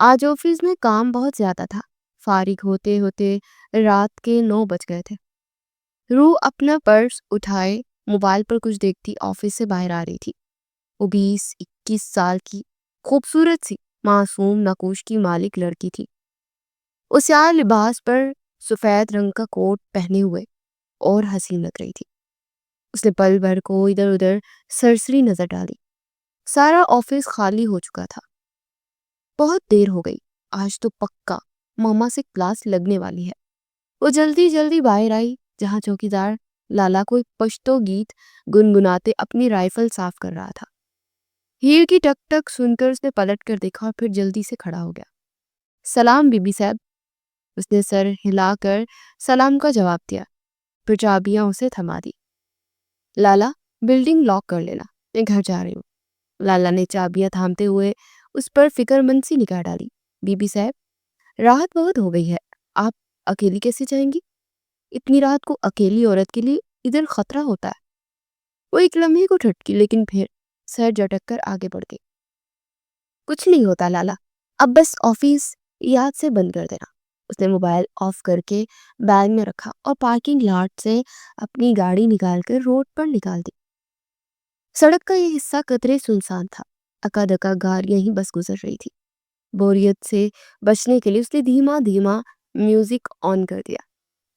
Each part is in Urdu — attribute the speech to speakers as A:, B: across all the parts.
A: آج آفس میں کام بہت زیادہ تھا۔ فارغ ہوتے ہوتے رات کے 9 بج گئے تھے۔ روح اپنا پرس اٹھائے موبائل پر کچھ دیکھتی آفس سے باہر آ رہی تھی۔ وہ 20-21 سال کی خوبصورت سی معصوم نقوش کی مالک لڑکی تھی۔ وہ سیاہ لباس پر سفید رنگ کا کوٹ پہنے ہوئے اور حسین لگ رہی تھی۔ اس نے پل بھر کو ادھر ادھر سرسری نظر ڈالی۔ سارا آفس خالی ہو چکا تھا۔ بہت دیر ہو گئی، آج تو پکا ماما سے کلاس لگنے والی ہے۔ وہ جلدی جلدی باہر آئی جہاں چوکیدار لالا کوئی پشتو گیت گنگناتے اپنی رائفل صاف کر رہا تھا۔ ہیر کی ٹک ٹک سن کر اس نے پلٹ کر دیکھا اور پھر جلدی سے کھڑا ہو گیا۔ سلام بی بی صاحب۔ اس نے سر ہلا کر سلام کا جواب دیا، پھر چابیاں اسے تھما دی۔ لالا بلڈنگ لاک کر لینا، میں گھر جا رہی ہوں۔ لالا نے چابیاں تھامتے ہوئے اس پر فکر مند سی نگاہ ڈالی۔ بی بی صاحب، رات بہت ہو گئی ہے، آپ اکیلی کیسے جائیں گی؟ اتنی رات کو اکیلی عورت کے لیے ادھر خطرہ ہوتا ہے۔ وہ ایک لمحے کو ٹھٹکی لیکن پھر سر جھٹک کر آگے بڑھ گئی۔ کچھ نہیں ہوتا لالا، اب بس آفس یاد سے بند کر دینا۔ اس نے موبائل آف کر کے بیگ میں رکھا اور پارکنگ لاٹ سے اپنی گاڑی نکال کر روڈ پر نکال دی۔ سڑک کا یہ حصہ قدرے سنسان تھا۔ اکا دکا گاڑیاں ہی بس گزر رہی تھی۔ بوریت سے بچنے کے لیے اس نے دھیما دھیما میوزک آن کر دیا۔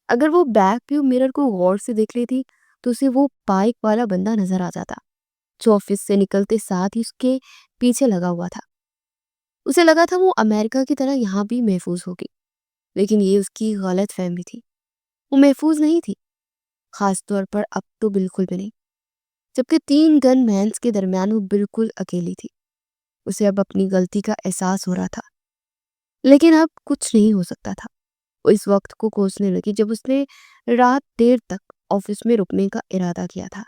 A: اگر وہ بیک ویو مرر کو غور سے دیکھ لیتی تو اسے وہ بائک والا بندہ نظر آ جاتا جو آفس سے نکلتے ساتھ ہی اس کے پیچھے لگا ہوا تھا۔ اسے لگا تھا وہ امریکہ کی طرح یہاں بھی محفوظ ہوگی، لیکن یہ اس کی غلط فہمی تھی۔ وہ محفوظ نہیں تھی، خاص طور پر اب تو بالکل بھی نہیں، جبکہ 3 گن مینز کے درمیان وہ بالکل اکیلی تھی۔ اسے اب اپنی غلطی کا احساس ہو رہا تھا، لیکن اب کچھ نہیں ہو سکتا تھا۔ وہ اس وقت کو کوسنے لگی جب اس نے رات دیر تک آفس میں رکنے کا ارادہ کیا تھا۔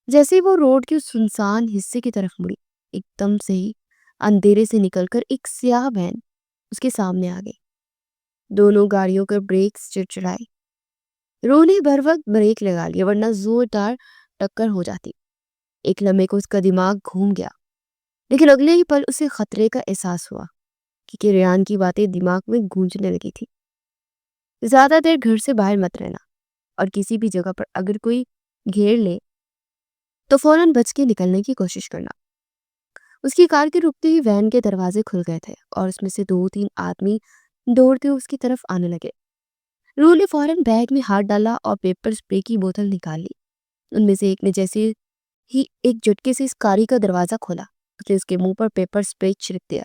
A: جیسے وہ روڈ کے سنسان حصے کی طرف مڑی، ایک دم سے ہی اندھیرے سے نکل کر ایک سیاہ وین اس کے سامنے آ گئی۔ دونوں گاڑیوں کے بریکس چڑچڑائے۔ روح نے بر وقت بریک لگا لیا ورنہ زوردار ٹکر ہو جاتی۔ ایک لمحے کو اس کا دماغ گھوم گیا، لیکن اگلے ہی پل اسے خطرے کا احساس ہوا کیونکہ ریان کی باتیں دماغ میں گونجنے لگی تھی۔ زیادہ دیر گھر سے باہر مت رہنا، اور کسی بھی جگہ پر اگر کوئی گھیر لے تو فوراً بچ کے نکلنے کی کوشش کرنا۔ اس کی کار کے رکتے ہی وین کے دروازے کھل گئے تھے اور اس میں سے 2-3 آدمی دوڑتے اس کی طرف آنے لگے۔ روح نے فوراً بیگ میں ہاتھ ڈالا اور پیپر اسپرے کی بوتل نکال لی۔ ان میں سے ایک نے جیسے ہی ایک جھٹکے سے اس کاری کا دروازہ کھولا، اس نے اس کے منہ پر پیپر اسپرے چھڑک دیا۔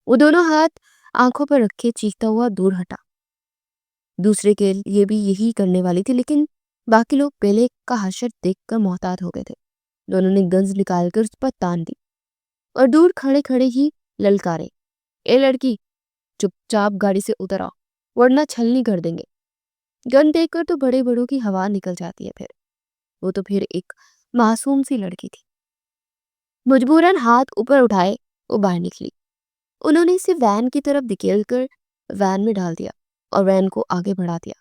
A: وہ دونوں ہاتھ آنکھوں پر رکھے چیختا ہوا دور ہٹا۔ دوسرے کے لیے بھی یہی کرنے والی تھی، لیکن باقی لوگ پہلے کا حشر دیکھ کر محتاط ہو گئے تھے۔ دونوں نے گنز نکال کر اس پر تان دی اور دور کھڑے کھڑے ہی للکارے، اے لڑکی، چپ چاپ گاڑی سے اتر آؤ ورنہ چھلنی کر دیں گے۔ گن دیکھ کر تو بڑے بڑوں کی ہوا نکل جاتی ہے۔ وہ تو پھر ایک معصوم سی لڑکی تھی۔ مجبوراً ہاتھ اوپر اٹھائے وہ باہر نکلی۔ انہوں نے اسے وین کی طرف دھکیل کر وین میں ڈال دیا اور وین کو آگے بڑھا دیا۔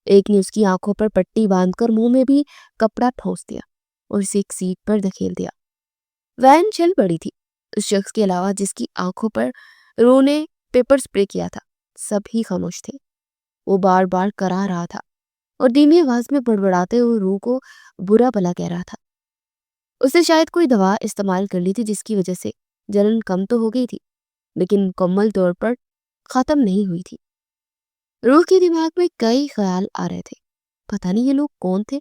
A: ایک نے اس کی آنکھوں پر پٹی باندھ کر منہ میں بھی کپڑا ٹھوس دیا اور اسے ایک سیٹ پر دھکیل دیا۔ وین چل پڑی تھی۔ اس شخص کے علاوہ جس کی آنکھوں پر روح نے پیپر اسپرے کیا تھا، سب ہی خاموش تھے۔ وہ بار بار کرا رہا تھا اور دھیمی آواز میں بڑبڑاتے ہوئے روح کو برا بھلا کہہ رہا تھا۔ اس نے شاید کوئی دوا استعمال کر لی تھی جس کی وجہ سے جلن کم تو ہو گئی تھی، لیکن مکمل طور پر ختم نہیں ہوئی تھی۔ روح کے دماغ میں کئی خیال آ رہے تھے۔ پتہ نہیں یہ لوگ کون تھے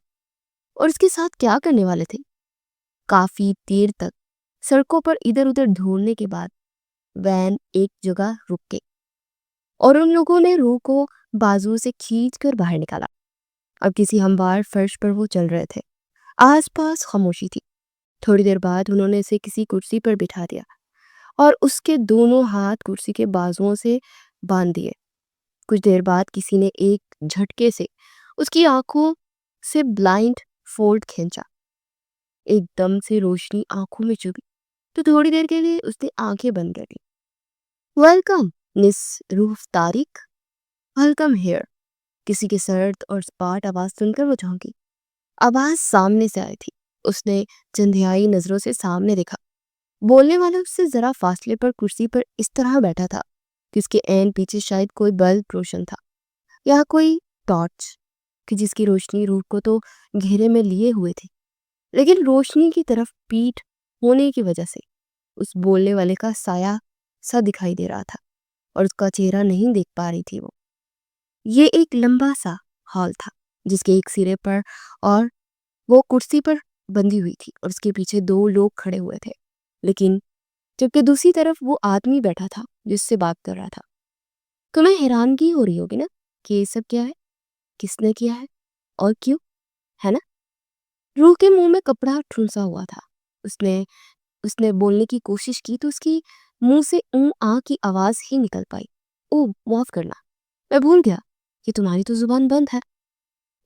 A: اور اس کے ساتھ کیا کرنے والے تھے۔ کافی دیر تک سڑکوں پر ادھر ادھر ڈھونڈنے کے بعد وین ایک جگہ رک گئی اور ان لوگوں نے روح کو بازو سے کھینچ کر باہر نکالا۔ اب کسی ہموار فرش پر وہ چل رہے تھے۔ آس پاس خاموشی تھی۔ تھوڑی دیر بعد انہوں نے اسے کسی کرسی پر بٹھا دیا اور اس کے دونوں ہاتھ کرسی کے بازوؤں سے باندھ دیے۔ کچھ دیر بعد کسی نے ایک جھٹکے سے اس کی آنکھوں سے بلائنڈ فولڈ کھینچا۔ ایک دم سے روشنی آنکھوں میں چبھی تو تھوڑی دیر کے لیے اس نے آنکھیں بند کر لی۔ ویلکم مس روح طارق، ویلکم ہیئر۔ کسی کی سرد اور سپاٹ آواز سن کر وہ چونکی۔ آواز سامنے سے آئی تھی۔ اس نے چندھیائی نظروں سے سامنے دیکھا۔ بولنے والا اس سے ذرا فاصلے پر کرسی پر اس طرح بیٹھا تھا کہ اس کے عین پیچھے شاید کوئی بلب روشن تھا یا کوئی ٹارچ کہ جس کی روشنی روح کو تو گھیرے میں لیے ہوئے تھی، لیکن روشنی کی طرف پیٹھ ہونے کی وجہ سے اس بولنے والے کا سایہ سا دکھائی دے رہا تھا اور اس کا چہرہ نہیں دیکھ پا رہی تھی وہ۔ یہ ایک لمبا سا ہال تھا جس کے ایک سرے پر اور وہ کرسی پر بندھی ہوئی تھی اور اس کے پیچھے دو لوگ کھڑے ہوئے تھے، لیکن جبکہ دوسری طرف وہ آدمی بیٹھا تھا جس سے بات کر رہا تھا۔ تمہیں حیرانگی ہو رہی ہوگی نا کہ یہ سب کیا ہے، کس نے کیا ہے اور کیوں، ہے نا؟ روح کے منہ میں کپڑا ٹھنسا ہوا تھا۔ اس نے بولنے کی کوشش کی تو اس کی منہ سے اوں آ کی آواز ہی نکل پائی۔ او معاف کرنا، میں بھول گیا کہ تمہاری تو زبان بند ہے۔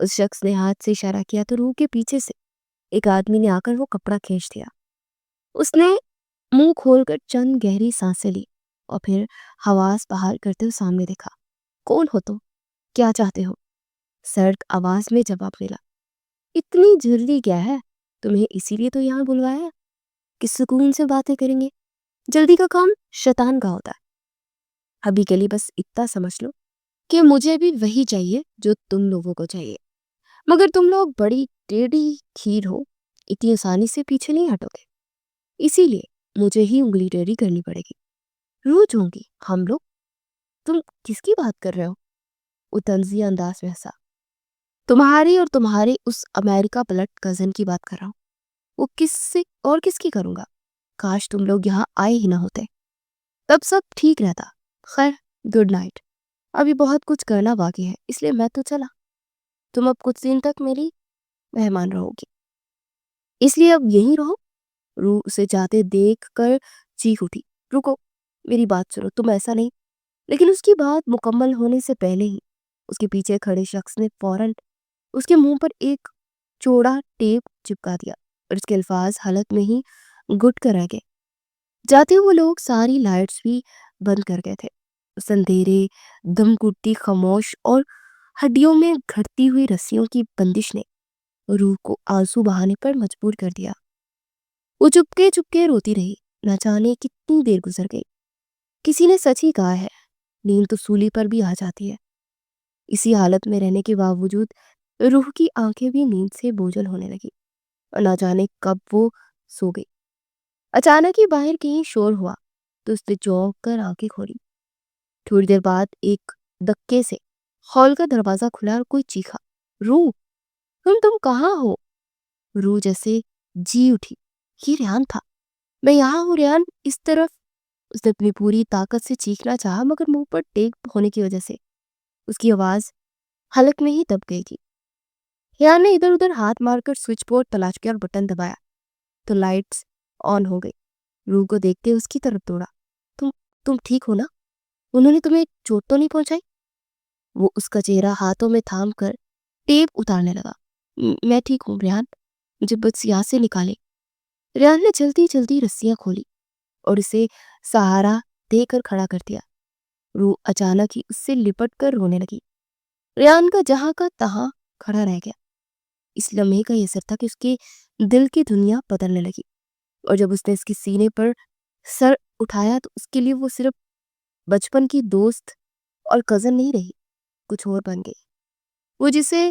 A: اس شخص نے ہاتھ سے اشارہ کیا تو روح کے پیچھے سے ایک آدمی نے آ کر وہ کپڑا کھینچ دیا۔ اس نے منہ کھول کر چند گہری سانسیں لی اور پھر حواس بحال کرتے ہوئے سامنے دیکھا۔ کون ہو تم؟ کیا چاہتے ہو؟ سرد آواز میں جواب ملا۔ اتنی جلدی کیا ہے؟ تمہیں اسی لیے تو یہاں بلوایا ہے کہ سکون سے باتیں کریں گے۔ جلدی کا کام شیطان کا ہوتا ہے۔ ابھی کے لیے بس اتنا سمجھ لو کہ مجھے بھی وہی چاہیے جو تم لوگوں کو چاہیے، مگر تم لوگ بڑی ٹیڑھی کھیر ہو، اتنی آسانی سے پیچھے نہیں ہٹو گے، اسی لیے مجھے ہی انگلی ٹیڑھی کرنی پڑے گی۔ روز ہوں گی ہم لوگ؟ تم کس کی بات کر رہے ہو؟ وہ طنزیہ انداز میں ہنسا۔ تمہاری اور تمہارے اس امریکہ پلٹ کزن کی بات کر رہا ہوں۔ وہ کس کی کروں گا؟ کاش تم لوگ یہاں آئے ہی نہ ہوتے، تب سب ٹھیک رہتا۔ خیر، گڈ نائٹ، ابھی بہت کچھ کرنا باقی ہے اس لیے میں تو چلا۔ تم اب کچھ دن تک میری مہمان رہو گی، اس لیے اب یہیں رہو۔ روح اسے جاتے دیکھ کر چیخ اٹھی۔ رکو، میری بات سنو، تم ایسا نہیں۔ لیکن اس کی بات مکمل ہونے سے پہلے ہی اس کے پیچھے کھڑے شخص نے فوراً اس کے منہ پر ایک چوڑا ٹیپ چپکا دیا اور اس کے الفاظ حلق میں ہی گٹ کر رہ گئے۔ جاتے وہ لوگ ساری لائٹس بھی بند کر گئے تھے۔ اس اندھیرے، دم گھٹتی خاموش اور ہڈیوں میں گھٹتی ہوئی رسیوں کی بندش نے روح کو آنسو بہانے پر مجبور کر دیا۔ وہ چپکے چپکے روتی رہی، نہ جانے کتنی دیر گزر گئی۔ کسی نے سچ ہی کہا ہے، نیند تو سولی پر بھی آ جاتی ہے۔ اسی حالت میں رہنے کے باوجود روح کی آنکھیں بھی نیند سے بوجھل ہونے لگی اور نہ جانے کب وہ سو گئی۔ اچانک ہی باہر کہیں شور ہوا تو اس نے چونک کر آنکھیں کھولی۔ تھوڑی دیر بعد ایک دھکے سے ہال کا دروازہ کھلا اور کوئی چیخا، روح، تم کہاں ہو؟ روح جیسے جی اٹھی۔ یہ ریان تھا۔ میں یہاں ہوں ریان، اس طرف۔ اس نے اپنی پوری طاقت سے چیخنا چاہا مگر منہ پر ٹیپ ہونے کی وجہ سے اس کی آواز حلق میں ہی دب گئی تھی۔ ریان نے ادھر ادھر ہاتھ مار کر سوئچ بورڈ تلاش کیا اور بٹن دبایا تو لائٹس آن ہو گئی۔ روح کو دیکھتے اس کی طرف دوڑا۔ تم ٹھیک ہو نا؟ انہوں نے تمہیں چوٹ تو نہیں پہنچائی؟ وہ اس کا چہرہ ہاتھوں میں تھام کر ٹیپ اتارنے لگا۔ میں ٹھیک ہوں ریان، مجھے بس یہاں سے نکالے۔ ریان نے جلدی جلدی رسیاں کھولی اور اسے سہارا دے کر کھڑا کر دیا۔ روح اچانک ہی اس سے لپٹ کر رونے لگی۔ ریان کا جہاں کا تہاں کھڑا رہ گیا۔ اس لمحے کا یہ اثر تھا کہ اس کے دل کی دنیا بدلنے لگی، اور جب اس نے اس کے سینے پر سر اٹھایا تو اس کے لیے وہ صرف بچپن کی دوست اور کزن نہیں رہی، کچھ اور بن گئی، وہ جسے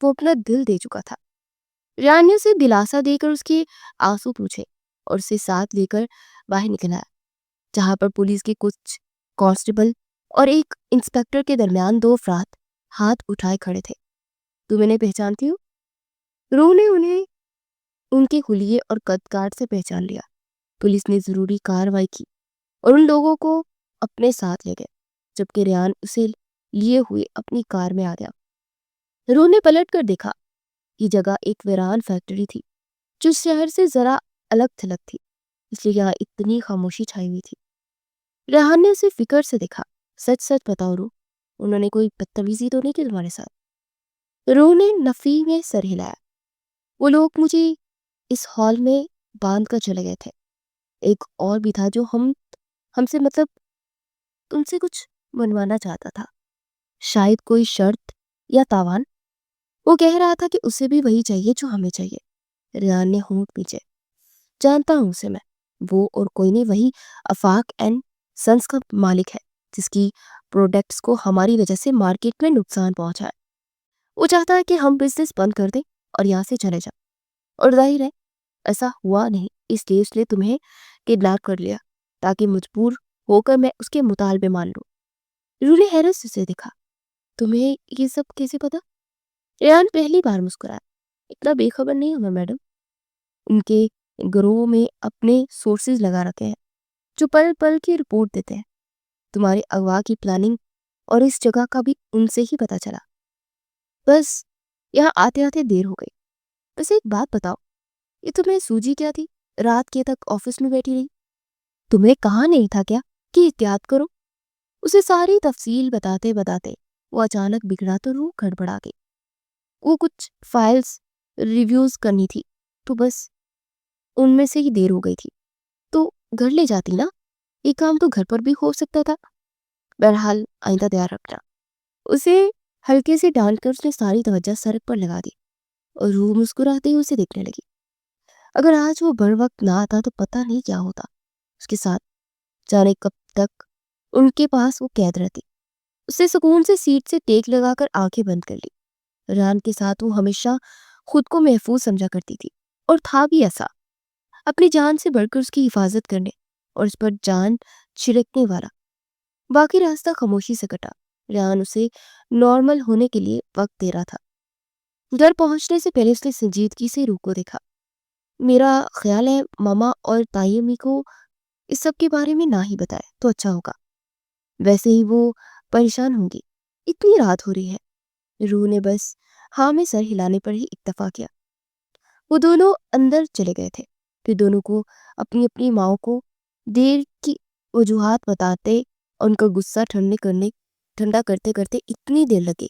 A: وہ اپنا دل دے چکا تھا۔ ریان نے اسے دلاسا دے کر اس کے آنسو پوچھے اور اسے ساتھ لے کر باہر نکل آیا، جہاں پر پولیس کے کچھ کانسٹیبل اور ایک انسپیکٹر کے درمیان دو افراد ہاتھ اٹھائے کھڑے تھے۔ تم انہیں پہچانتی ہو؟ روح نے انہیں ان کے حلیے اور قد کاٹ سے پہچان لیا۔ پولیس نے ضروری کارروائی کی اور ان لوگوں کو اپنے ساتھ لے گئے، جبکہ ریان اسے لیے ہوئے اپنی کار میں آ گیا۔ روح نے پلٹ کر دیکھا، یہ جگہ ایک ویران فیکٹری تھی جو شہر سے ذرا الگ تھلگ تھی، اس لیے یہاں اتنی خاموشی چھائی ہوئی تھی۔ ریحان نے اسے فکر سے دیکھا۔ سچ سچ بتاؤ روح، انہوں نے کوئی بدتمیزی تو نہیں کی تمہارے ساتھ؟ روح نے نفی میں سر ہلایا۔ وہ لوگ مجھے اس ہال میں باندھ کر چلے گئے تھے، ایک اور بھی تھا جو ہم سے مطلب تم سے کچھ بنوانا چاہتا تھا، شاید کوئی شرط یا تاوان۔ وہ کہہ رہا تھا کہ اسے بھی وہی چاہیے جو ہمیں چاہیے۔ ریان نے ہونٹ پیچھے، جانتا ہوں اسے میں، وہ اور کوئی نہیں، وہی آفاق اینڈ سنس کا مالک ہے جس کی پروڈکٹس کو ہماری وجہ سے مارکیٹ میں نقصان پہنچا ہے۔ وہ چاہتا ہے کہ ہم بزنس بند کر دیں اور یہاں سے چلے جائیں، اور ظاہر ہے ایسا ہوا نہیں، اس لیے اس نے تمہیں کڈنیپ کر لیا تاکہ مجبور ہو کر میں اس کے مطالبے مان لوں۔ روح نے حیرت سے اسے دیکھا۔ تمہیں یہ سب کیسے پتا؟ ریان پہلی بار مسکرایا۔ اتنا بے خبر نہیں ہوں میں میڈم، ان کے گروہ میں اپنے سورسز لگا رکھے ہیں جو پل پل کی رپورٹ دیتے ہیں۔ تمہارے اغوا کی پلاننگ اور اس جگہ کا بھی ان سے ہی پتا چلا، بس یہاں آتے آتے دیر ہو گئی۔ بس ایک بات بتاؤ، یہ تمہیں سوجی کیا تھی؟ رات کے تک آفس میں بیٹھی رہی، تمہیں کہا نہیں تھا کیا کہ احتیاط کرو؟ اسے ساری تفصیل بتاتے بتاتے وہ اچانک بگڑا تو روح گڑبڑا گئی۔ وہ کچھ فائلز ریویوز کرنی تھی تو بس ان میں سے ہی دیر ہو گئی تھی، تو گھر لے جاتی نا، یہ کام تو گھر پر بھی ہو سکتا تھا۔ بہرحال آئندہ تیار رکھنا۔ اسے ہلکے سے ڈانٹ کر اس نے ساری توجہ سڑک پر لگا دی اور روح مسکراتے ہی اسے دیکھنے لگی۔ اگر آج وہ بر وقت نہ آتا تو پتہ نہیں کیا ہوتا اس کے ساتھ، جانے کب تک ان کے پاس وہ قید رہتی۔ اسے سکون سے سیٹ سے ٹیک لگا کر آنکھیں بند کر لی۔ ریان کے ساتھ وہ ہمیشہ خود کو محفوظ سمجھا کرتی تھی، اور تھا بھی ایسا، اپنی جان سے بڑھ کر اس کی حفاظت کرنے اور اس پر جان چھڑکنے والا۔ باقی راستہ خاموشی سے کٹا۔ ریان اسے نارمل ہونے کے لیے وقت دے رہا تھا۔ گھر پہنچنے سے پہلے اس نے سنجیدگی سے روح کو دیکھا۔ میرا خیال ہے ماما اور تائی امی کو اس سب کے بارے میں نہ ہی بتائے تو اچھا ہوگا، ویسے ہی وہ پریشان ہوں گی، اتنی رات ہو رہی ہے۔ روح نے بس ہاں میں سر ہلانے پر ہی اکتفا کیا۔ وہ دونوں اندر چلے گئے تھے، پھر دونوں کو اپنی اپنی ماؤں کو دیر کی وجوہات بتاتے اور ان کا غصہ ٹھنڈا کرتے کرتے اتنی دیر لگی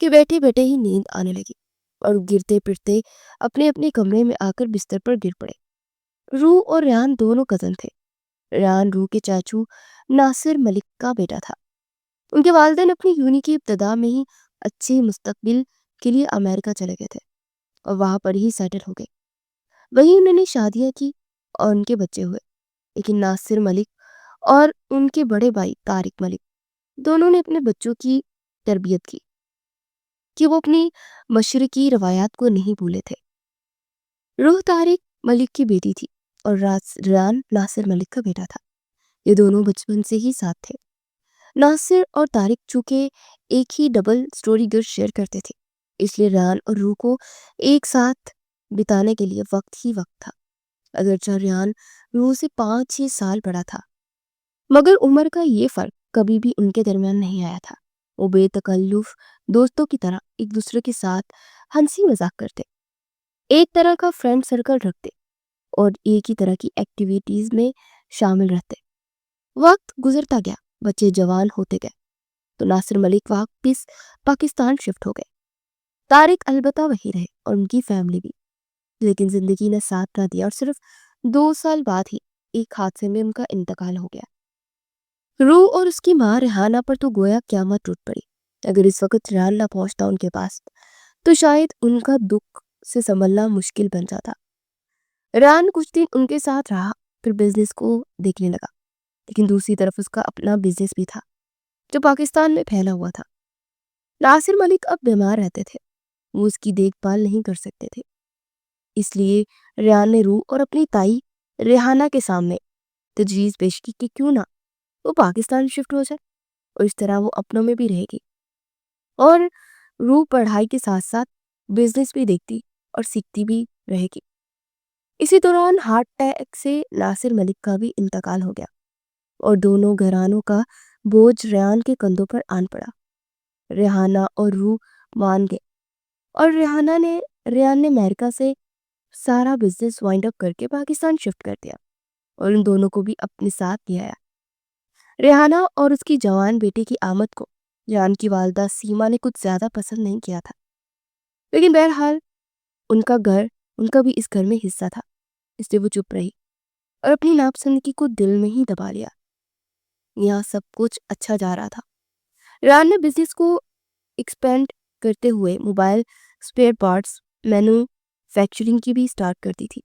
A: کہ بیٹھے بیٹھے ہی نیند آنے لگی، اور گرتے پھرتے اپنے اپنے کمرے میں آ کر بستر پر گر پڑے۔ روح اور ریان دونوں کزن تھے۔ ریان روح کے چاچو ناصر ملک کا بیٹا تھا۔ ان کے والدین اپنی یونی کی ابتدا میں ہی اچھے مستقبل کے لیے امریکہ چلے گئے تھے اور وہاں پر ہی سیٹل ہو گئے۔ وہیں انہوں نے شادیاں کی اور ان کے بچے ہوئے، لیکن ناصر ملک اور ان کے بڑے بھائی طارق ملک دونوں نے اپنے بچوں کی تربیت کی کہ وہ اپنی مشرقی روایات کو نہیں بھولے تھے۔ روح طارق ملک کی بیٹی تھی اور ریان ناصر ملک کا بیٹا تھا۔ یہ دونوں بچپن سے ہی ساتھ تھے۔ ناصر اور طارق چونکہ ایک ہی ڈبل سٹوری گھر شیئر کرتے تھے، اس لیے ریان اور روح کو ایک ساتھ بتانے کے لیے وقت ہی وقت تھا۔ اگرچہ ریان روح سے 5-6 سال بڑا تھا، مگر عمر کا یہ فرق کبھی بھی ان کے درمیان نہیں آیا تھا۔ وہ بے تکلف دوستوں کی طرح ایک دوسرے کے ساتھ ہنسی مذاق کرتے، ایک طرح کا فرینڈ سرکل رکھتے اور ایک ہی طرح کی ایکٹیویٹیز میں شامل رہتے۔ وقت گزرتا گیا، بچے جوان ہوتے گئے تو ناصر ملک واپس پاکستان شفٹ ہو گئے۔ طارق البتہ وہی رہے اور ان کی فیملی بھی، لیکن زندگی نے ساتھ نہ دیا اور صرف 2 سال بعد ہی ایک حادثے میں ان کا انتقال ہو گیا۔ روح اور اس کی ماں ریحانہ پر تو گویا قیامت ٹوٹ پڑی۔ اگر اس وقت ریحان نہ پہنچتا ان کے پاس تو شاید ان کا دکھ سے سنبھلنا مشکل بن جاتا۔ ریحان کچھ دن ان کے ساتھ رہا، پھر بزنس کو دیکھنے لگا، لیکن دوسری طرف اس کا اپنا بزنس بھی تھا جو پاکستان میں پھیلا ہوا تھا۔ ناصر ملک اب بیمار رہتے تھے، وہ اس کی دیکھ بھال نہیں کر سکتے تھے، اس لیے ریحان نے روح اور اپنی تائی ریحانہ کے سامنے تجویز پیش کی کہ کیوں نہ وہ پاکستان شفٹ ہو جائے اور اس طرح وہ اپنوں میں بھی رہے گی، اور روح پڑھائی کے ساتھ ساتھ بزنس بھی دیکھتی اور سیکھتی بھی رہے گی۔ اسی دوران ہارٹ اٹیک سے ناصر ملک کا بھی انتقال ہو گیا اور دونوں گھرانوں کا بوجھ ریحان کے کندھوں پر آن پڑا۔ ریحانہ اور روح مان گئے اور ریحان نے امریکہ سے سارا بزنس وائنڈ اپ کر کے پاکستان شفٹ کر دیا اور ان دونوں کو بھی اپنے ساتھ لے آیا۔ ریحانہ اور اس کی جوان بیٹے کی آمد کو ریحان کی والدہ سیما نے کچھ زیادہ پسند نہیں کیا تھا، لیکن بہرحال ان کا بھی اس گھر میں حصہ تھا، اس لیے وہ چپ رہی اور اپنی ناپسندگی کو دل میں ہی دبا لیا۔ یہاں سب کچھ اچھا جا رہا تھا۔ ریحان نے بزنس کو ایکسپینڈ کرتے ہوئے موبائل اسپیئر پارٹس مینوفیکچرنگ کی بھی سٹارٹ کر دی تھی۔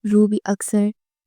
A: روح بھی اکثر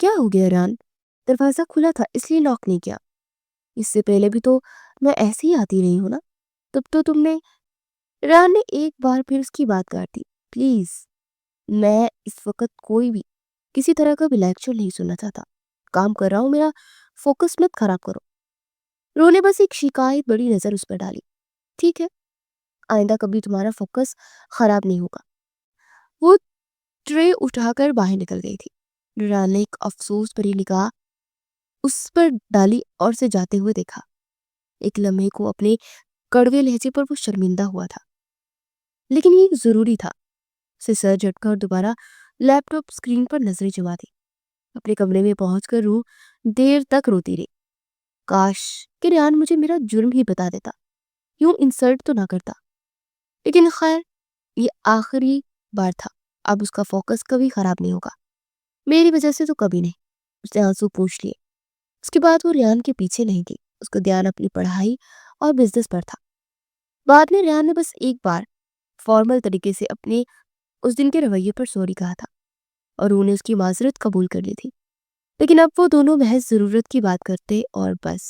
A: کیا ہو گیا ریان؟ دروازہ کھلا تھا اس لیے لاک نہیں کیا. اس سے پہلے بھی تو میں ایسے ہی آتی رہی ہوں نا. تب تو تم نے. ریان نے ایک بار پھر اس کی بات کاٹ دی. پلیز، میں اس وقت کوئی بھی کسی طرح کا بھی لیکچر نہیں سننا چاہتا. کام کر رہا ہوں، میرا فوکس مت خراب کرو. رو نے بس ایک شکایت بڑی نظر اس پر ڈالی. ٹھیک ہے، آئندہ کبھی تمہارا فوکس خراب نہیں ہوگا. وہ ٹرے اٹھا کر باہر نکل گئی تھی. ریان نے ایک افسوس بھری نگاہ اس پر ڈالی اور اسے جاتے ہوئے دیکھا. ایک لمحے کو اپنے کڑوے لہجے پر وہ شرمندہ ہوا تھا، لیکن یہ ضروری تھا. اسے سر جھٹکا اور دوبارہ لیپ ٹاپ اسکرین پر نظریں جما دی. اپنے کمرے میں پہنچ کر روح دیر تک روتی رہی. کاش کہ ریان مجھے میرا جرم ہی بتا دیتا، یوں انسلٹ تو نہ کرتا. لیکن خیر، یہ آخری بار تھا. اب اس کا فوکس کبھی خراب نہیں ہوگا، میری وجہ سے تو کبھی نہیں. اس نے آنسو پوچھ لیے. اس کے بعد وہ ریان کے پیچھے نہیں گئی. اس کا دھیان اپنی پڑھائی اور بزنس پر تھا. بعد میں ریان نے بس ایک بار فارمل طریقے سے اپنے اس دن کے رویے پر سوری کہا تھا اور انہوں نے اس کی معذرت قبول کر لی تھی. لیکن اب وہ دونوں محض ضرورت کی بات کرتے اور بس.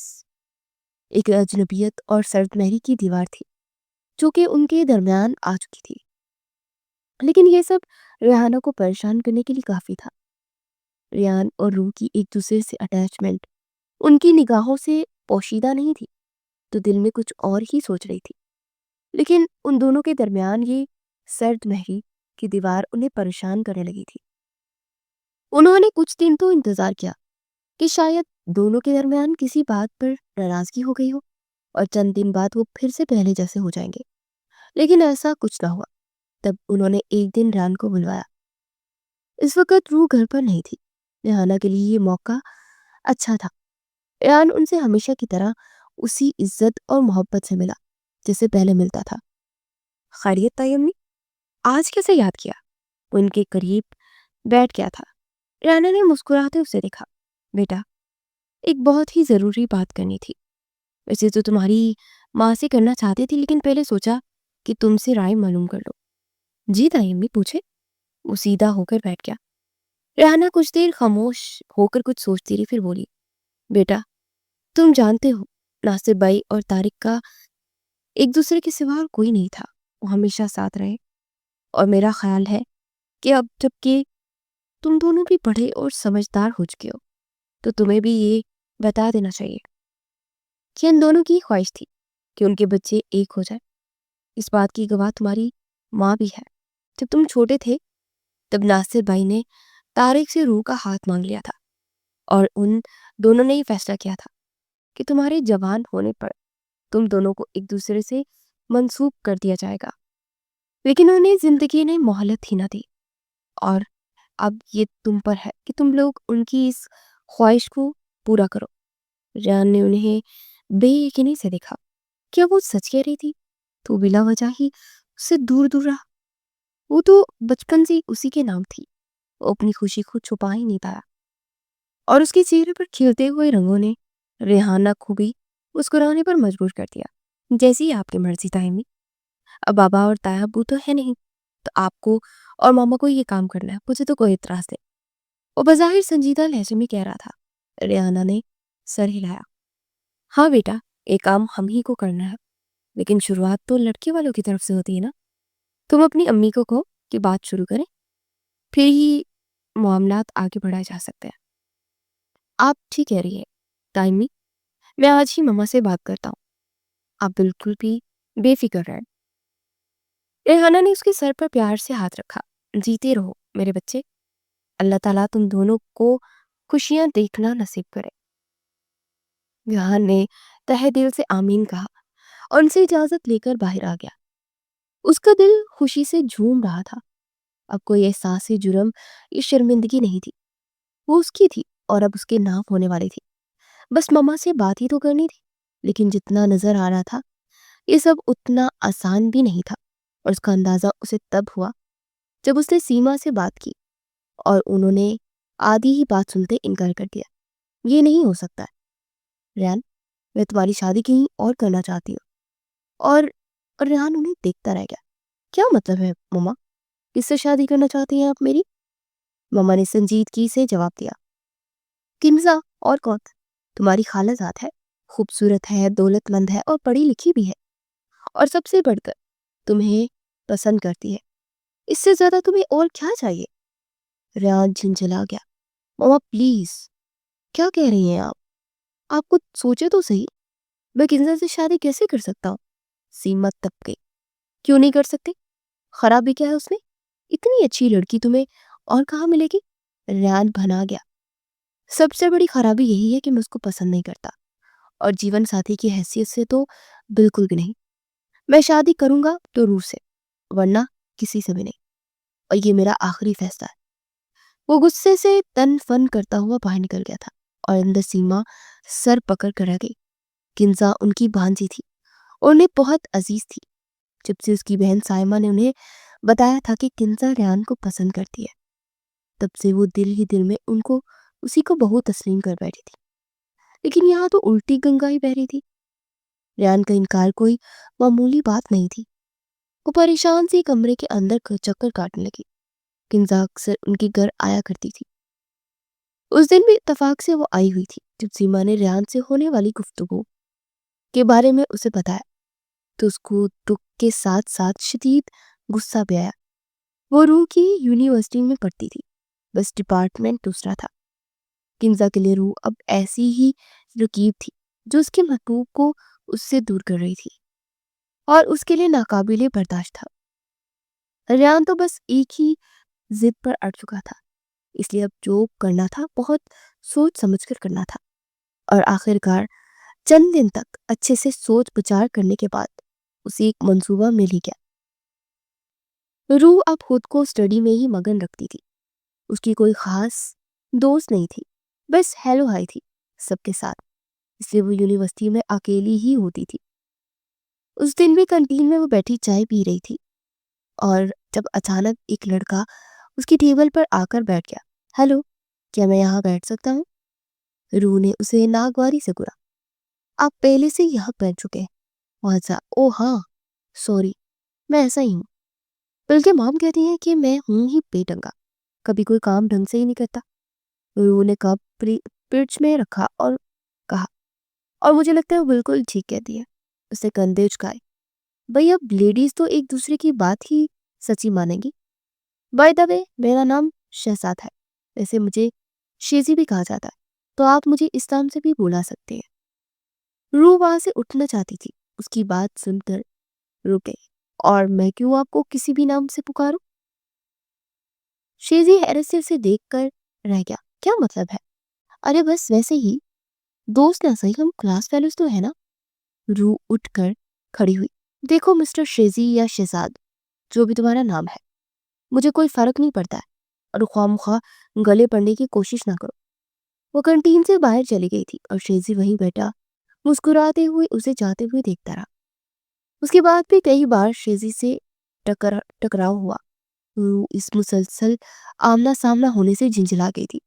A: ایک اجنبیت اور سرد مہری کی دیوار تھی جو کہ ان کے درمیان آ چکی تھی. لیکن یہ سب ریحانہ کو پریشان کرنے کے لیے کافی تھا. ریان اور روح کی ایک دوسرے سے اٹیچمنٹ ان کی نگاہوں سے پوشیدہ نہیں تھی، تو دل میں کچھ اور ہی سوچ رہی تھی. لیکن ان دونوں کے درمیان یہ سرد مہری کی دیوار انہیں پریشان کرنے لگی تھی. انہوں نے کچھ دن تو انتظار کیا کہ شاید دونوں کے درمیان کسی بات پر ناراضگی ہو گئی ہو اور چند دن بعد وہ پھر سے پہلے جیسے ہو جائیں گے. لیکن ایسا کچھ نہ ہوا. تب انہوں نے ایک دن ریان کو بلوایا. اس وقت روح گھر پر نہیں تھی. ریحانہ کے لیے یہ موقع اچھا تھا. ریان ان سے ہمیشہ کی طرح اسی عزت اور محبت سے ملا جیسے پہلے ملتا تھا. خیریت تھا امی؟ آج کیسے یاد کیا؟ وہ ان کے قریب بیٹھ گیا تھا. ریحانہ نے مسکراتے اسے دیکھا. بیٹا، ایک بہت ہی ضروری بات کرنی تھی. ویسے تو تمہاری ماں سے کرنا چاہتی تھی، لیکن پہلے سوچا کہ تم سے رائے معلوم کر لو. جی تائی امی، پوچھے. وہ سیدھا ہو کر بیٹھ گیا. ریحانہ کچھ دیر خاموش ہو کر کچھ سوچتی رہی، پھر بولی. بیٹا، تم جانتے ہو ناصر بھائی اور طارق کا ایک دوسرے کے سوا اور کوئی نہیں تھا. وہ ہمیشہ ساتھ رہے اور میرا خیال ہے کہ اب جب کہ تم دونوں بھی بڑے اور سمجھدار ہو چکے ہو تو تمہیں بھی یہ بتا دینا چاہیے کہ ان دونوں کی خواہش تھی کہ ان کے بچے ایک ہو جائے. اس بات کی گواہ تمہاری ماں بھی ہے. جب تم چھوٹے تھے تب ناصر بھائی نے طارق سے روح کا ہاتھ مانگ لیا تھا اور ان دونوں نے یہ فیصلہ کیا تھا کہ تمہارے جوان ہونے پر تم دونوں کو ایک دوسرے سے منسوب کر دیا جائے گا. لیکن انہیں زندگی نے مہلت ہی نہ دی اور اب یہ تم پر ہے کہ تم لوگ ان کی اس خواہش کو پورا کرو. ریان نے انہیں بے یقینی سے دیکھا. کیا وہ سچ کہہ رہی تھی؟ تو بلا وجہ ہی اس سے دور دور رہا. وہ تو بچپن سے اسی کے نام تھی. وہ اپنی خوشی کو چھپا ہی نہیں پایا اور اس کے چہرے پر کھلتے ہوئے رنگوں نے ریحانہ کو بھی مسکرانے پر مجبور کر دیا. جیسی آپ کی مرضی تائمی. اب بابا اور تایا ابو تو ہے نہیں، تو آپ کو اور ماما کو یہ کام کرنا ہے. مجھے تو کوئی اعتراض نہیں. وہ بظاہر سنجیدہ لہجے میں کہہ رہا تھا. ریحانہ نے سر ہلایا. ہاں بیٹا، ایک کام ہم ہی کو کرنا ہے، لیکن شروعات تو لڑکے والوں کی طرف سے ہوتی ہے نا. تم اپنی امی کو کہو کہ بات شروع کریں، پھر ہی معاملات آگے بڑھائے جا سکتے ہیں. آپ ٹھیک کہہ رہی ہے تائمی، میں آج ہی ماما سے بات کرتا ہوں. آپ بالکل بھی بے فکر رہیں. ریحانہ نے اس کے سر پر پیار سے ہاتھ رکھا. جیتے رہو میرے بچے. اللہ تعالیٰ تم دونوں کو خوشیاں دیکھنا نصیب کرے. ریحان نے تہہ دل سے آمین کہا اور ان سے اجازت لے کر باہر آ گیا. اس کا دل خوشی سے جھوم رہا تھا. اب کوئی احساس جرم یا شرمندگی نہیں تھی. وہ اس کی تھی اور اب اس کے نام ہونے والی تھی. بس ماما سے بات ہی تو کرنی تھی. لیکن جتنا نظر آ رہا تھا یہ سب اتنا آسان بھی نہیں تھا، اور اس کا اندازہ اسے تب ہوا جب اس نے سیما سے بات کی اور انہوں نے آدھی ہی بات سنتے انکار کر دیا. یہ نہیں ہو سکتا ہے ریان، میں تمہاری شادی کہیں اور کرنا چاہتی ہوں. اور ریحان انہیں دیکھتا رہ گیا. کیا مطلب ہے ماما؟ کس سے شادی کرنا چاہتی ہیں آپ میری؟ ماما نے سنجیدگی سے جواب دیا. کنزا اور کون؟ تمہاری خالہ ذات ہے، خوبصورت ہے، دولت مند ہے اور پڑھی لکھی بھی ہے، اور سب سے بڑھ کر تمہیں پسند کرتی ہے۔ اس سے زیادہ تمہیں اور کیا چاہیے؟ ریان جھنجھلا گیا۔ ماما پلیز، کیا کہہ رہی ہیں آپ کچھ سوچے تو صحیح، میں کنزا سے شادی کیسے کر سکتا ہوں؟ سیما تپ گئی۔ کیوں نہیں کر سکتے؟ خرابی کیا ہے اس میں؟ اتنی اچھی لڑکی تمہیں اور کہاں ملے گی؟ ریان بھنا گیا۔ سب سے بڑی خرابی یہی ہے کہ میں اس کو پسند نہیں کرتا، اور جیون ساتھی کی حیثیت سے تو بالکل بھی نہیں۔ میں شادی کروں گا تو روح سے، ورنہ کسی سے بھی نہیں، اور یہ میرا آخری فیصلہ ہے۔ وہ غصے سے تن فن کرتا ہوا باہر نکل گیا تھا، اور اندر سیما سر پکڑ کر رہ گئی۔ کنزا ان کی بھانجی تھی اور انہیں بہت عزیز تھی۔ جب سے اس کی بہن سائمہ نے انہیں بتایا تھا کہ کنزا ریان کو پسند کرتی ہے، تب سے وہ دل ہی دل میں اسی کو بہو تسلیم کر بیٹھی تھی۔ لیکن یہاں تو الٹی گنگا ہی بہ رہی تھی۔ ریان کا انکار کوئی معمولی بات نہیں تھی۔ وہ پریشان سی کمرے کے اندر چکر کاٹنے لگی۔ کنزا اکثر ان کے گھر آیا کرتی تھی۔ اس دن بھی اتفاق سے وہ آئی ہوئی تھی۔ جب سیما نے ریان سے ہونے والی گفتگو کے بارے میں اسے بتایا تو اس کو دکھ کے ساتھ ساتھ شدید غصہ بھی آیا۔ وہ روح کی یونیورسٹی میں پڑھتی تھی، بس ڈپارٹمنٹ دوسرا تھا۔ کنزا کے لیے روح اب ایسی ہی رقیب تھی جو اس کے محبوب کو اس سے دور کر رہی تھی، اور اس کے لیے ناقابل برداشت تھا۔ ریان تو بس ایک ہی ضد پر اڑ چکا تھا، اس لیے اب جو کرنا تھا بہت سوچ سمجھ کر کرنا تھا، اور آخرکار چند دن تک اچھے سے سوچ بچار کرنے کے بعد اسے ایک منصوبہ مل ہی گیا۔ روح اب خود کو اسٹڈی میں ہی مگن رکھتی تھی۔ اس کی کوئی خاص دوست نہیں تھی، بس ہیلو ہائی تھی سب کے ساتھ، اس لیے وہ یونیورسٹی میں اکیلی ہی ہوتی تھی۔ اس دن بھی کنٹین میں وہ بیٹھی چائے پی رہی تھی، اور جب اچانک ایک لڑکا اس کی ٹیبل پر آ کر بیٹھ گیا۔ ہیلو، کیا میں یہاں بیٹھ سکتا ہوں؟ روح نے اسے ناگواری سے گرا۔ آپ پہلے سے یہاں بیٹھ چکے ہیں۔ او ہاں سوری، میں ایسا ہی ہوں، بلکہ مام کہتی ہیں کہ میں ہوں ہی بے ڈنگا، کبھی کوئی کام ڈھنگ سے ہی نہیں کرتا۔ روح نے کپ فرج میں رکھا اور کہا، اور مجھے لگتا ہے وہ بالکل ٹھیک کہتی ہے۔ اس نے کندھے اچکائے۔ بھئی اب لیڈیز تو ایک دوسرے کی بات ہی سچی مانیں گی۔ بائی دا وے، میرا نام شہزاد ہے، ویسے مجھے شیزی بھی کہا جاتا ہے، تو آپ مجھے اس نام سے بھی بلا سکتے ہیں۔ روح وہاں سے اٹھنا چاہتی تھی، اس کی بات سن کر رک گئی۔ اور میں کیوں آپ کو کسی بھی نام سے پکاروں؟ شیزی حیرت سے اسے دیکھ کر رہ گیا۔ کیا مطلب ہے؟ ارے بس ویسے ہی، دوست نہ صحیح، ہم کلاس فیلوز تو ہے نا۔ روح اٹھ کر کھڑی ہوئی۔ دیکھو مسٹر شیزی یا شہزاد، جو بھی تمہارا نام ہے، مجھے کوئی فرق نہیں پڑتا ہے، اور خواہ مخواہ گلے پڑنے کی کوشش نہ کرو۔ وہ کنٹین سے باہر چلی گئی تھی، اور شیزی وہیں بیٹھا مسکراتے ہوئے اسے جاتے ہوئے دیکھتا رہا۔ اس کے بعد بھی کئی بار شیزی سے ٹکراؤ ہوا۔ روح اس مسلسل آمنا سامنا ہونے سے جھنجھلا گئی تھی،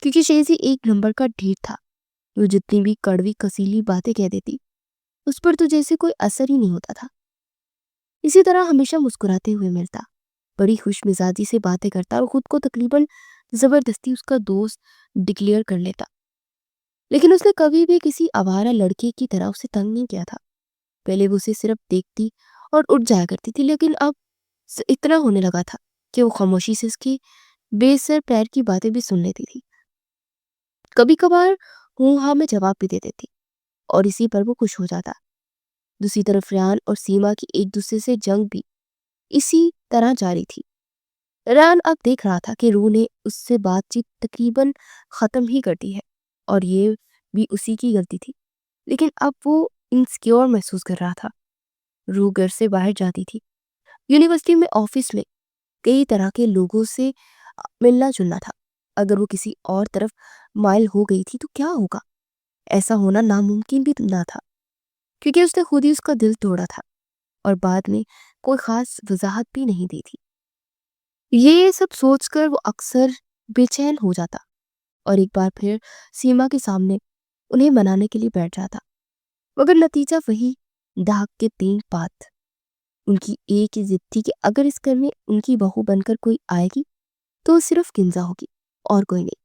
A: کیونکہ شیزی ایک نمبر کا ڈھیر تھا۔ وہ جتنی بھی کڑوی کسیلی باتیں کہہ دیتی، اس پر تو جیسے کوئی اثر ہی نہیں ہوتا تھا۔ اسی طرح ہمیشہ مسکراتے ہوئے ملتا، بڑی خوش مزاجی سے باتیں کرتا، اور خود کو تقریباً زبردستی اس کا دوست ڈکلیئر کر لیتا۔ لیکن اس نے کبھی بھی کسی آوارہ لڑکے کی طرح اسے تنگ نہیں کیا تھا۔ پہلے وہ اسے صرف دیکھتی اور اٹھ جایا کرتی تھی، لیکن اب اتنا ہونے لگا تھا کہ وہ خاموشی سے اس کی بے سر پیر کی باتیں بھی سن لیتی تھی۔ کبھی کبھار ہوں ہاں میں جواب بھی دے دیتی، اور اسی پر وہ خوش ہو جاتا۔ دوسری طرف ریان اور سیما کی ایک دوسرے سے جنگ بھی اسی طرح جاری تھی۔ ریان اب دیکھ رہا تھا کہ روح نے اس سے بات چیت تقریباً ختم ہی کر دی ہے، اور یہ بھی اسی کی غلطی تھی، لیکن اب وہ انسیکیور محسوس کر رہا تھا۔ روح گھر سے باہر جاتی تھی، یونیورسٹی میں، آفس میں، کئی طرح کے لوگوں سے ملنا جلنا تھا۔ اگر وہ کسی اور طرف مائل ہو گئی تھی تو کیا ہوگا؟ ایسا ہونا ناممکن بھی نہ تھا، کیونکہ اس نے خود ہی اس کا دل توڑا تھا، اور بعد میں کوئی خاص وضاحت بھی نہیں دی تھی۔ یہ سب سوچ کر وہ اکثر بے چین ہو جاتا، اور ایک بار پھر سیما کے سامنے انہیں منانے کے لیے بیٹھ جاتا، مگر نتیجہ وہی دھاک کے تین بات۔ ان کی ایک ہی ضد تھی کہ اگر اس گھر میں ان کی بہو بن کر کوئی آئے گی تو وہ صرف کنزا ہوگی اور کوئی نہیں،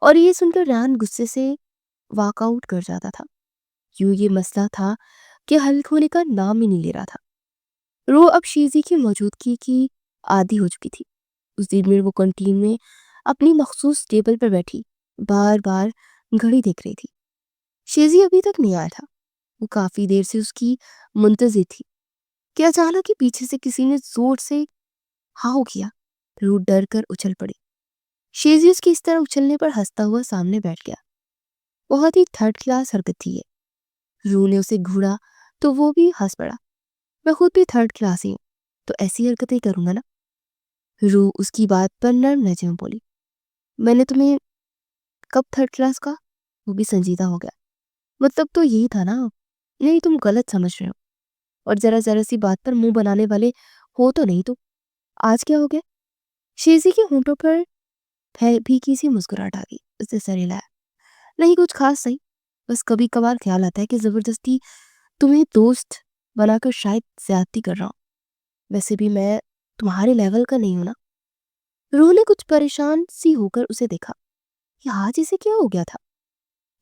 A: اور یہ سن کر ریان غصے سے واک آؤٹ کر جاتا تھا. یوں یہ مسئلہ تھا کہ حل ہونے کا نام ہی نہیں لے رہا تھا. رو اب شیزی کی موجودگی کی عادی ہو چکی تھی. اس دن میں وہ کنٹین میں اپنی مخصوص ٹیبل پر بیٹھی بار بار گھڑی دیکھ رہی تھی. شیزی ابھی تک نہیں آیا تھا. وہ کافی دیر سے اس کی منتظر تھی کہ اچانک ہی پیچھے سے کسی نے زور سے ہاؤ کیا. رو ڈر کر اچھل پڑی. شیزی اس کی اس طرح اچھلنے پر ہنستا ہوا سامنے بیٹھ گیا. بہت ہی تھرڈ کلاس حرکت تھی یہ. رو نے اسے گھوڑا تو وہ بھی ہنس پڑا. میں خود بھی تھرڈ کلاس ہی ہوں تو ایسی حرکتیں کروں گا نا. رو اس کی بات پر نرم لہجے میں بولی. میں نے تمہیں کب تھرڈ کلاس کا؟ وہ بھی سنجیدہ ہو گیا. مطلب تو یہی تھا نا. نہیں تم غلط سمجھ رہے ہو. اور ذرا سی بات پر منہ بنانے والے ہو تو نہیں تو. آج کیا ہو گیا؟ شیزی کے ہونٹوں پر پھیکی سی مسکراہٹ آ گئی. اس نے سر ہلایا. نہیں کچھ خاص نہیں. بس کبھی کبھار خیال آتا ہے کہ زبردستی تمہیں دوست بنا کر شاید زیادتی کر رہا ہوں. ویسے بھی میں تمہارے لیول کا نہیں ہوں نا. روح نے کچھ پریشان سی ہو کر اسے دیکھا. یہ آج اسے کیا ہو گیا تھا؟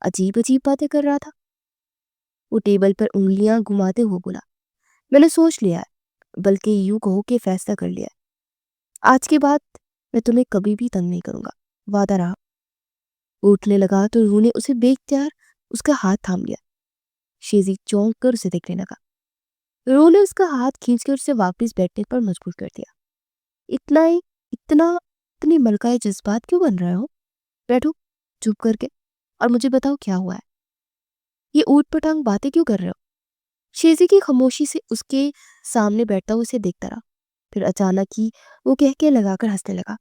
A: عجیب باتیں کر رہا تھا. وہ ٹیبل پر انگلیاں گھماتے ہوئے بولا. میں نے سوچ لیا ہے, بلکہ یوں کہو کہ فیصلہ کر لیا ہے. آج کے بعد میں تمہیں کبھی بھی تنگ نہیں کروں گا. وعدہ رہا. وہ اٹھنے لگا تو روح نے اسے بے اختیار اس کا ہاتھ تھام لیا. شیزی چونک کر اسے دیکھنے لگا. روح نے اس کا ہاتھ کھینچ کر اسے واپس بیٹھنے پر مجبور کر دیا. اتنی ملکہ جذبات کیوں بن رہے ہو؟ بیٹھو چپ کر کے اور مجھے بتاؤ کیا ہوا ہے. یہ اوٹ پٹانگ باتیں کیوں کر رہے ہو؟ شیزی کی خاموشی سے اس کے سامنے بیٹھتا ہوا اسے دیکھتا رہا. پھر اچانک ہی وہ کہہ لگا کر ہنسنے لگا.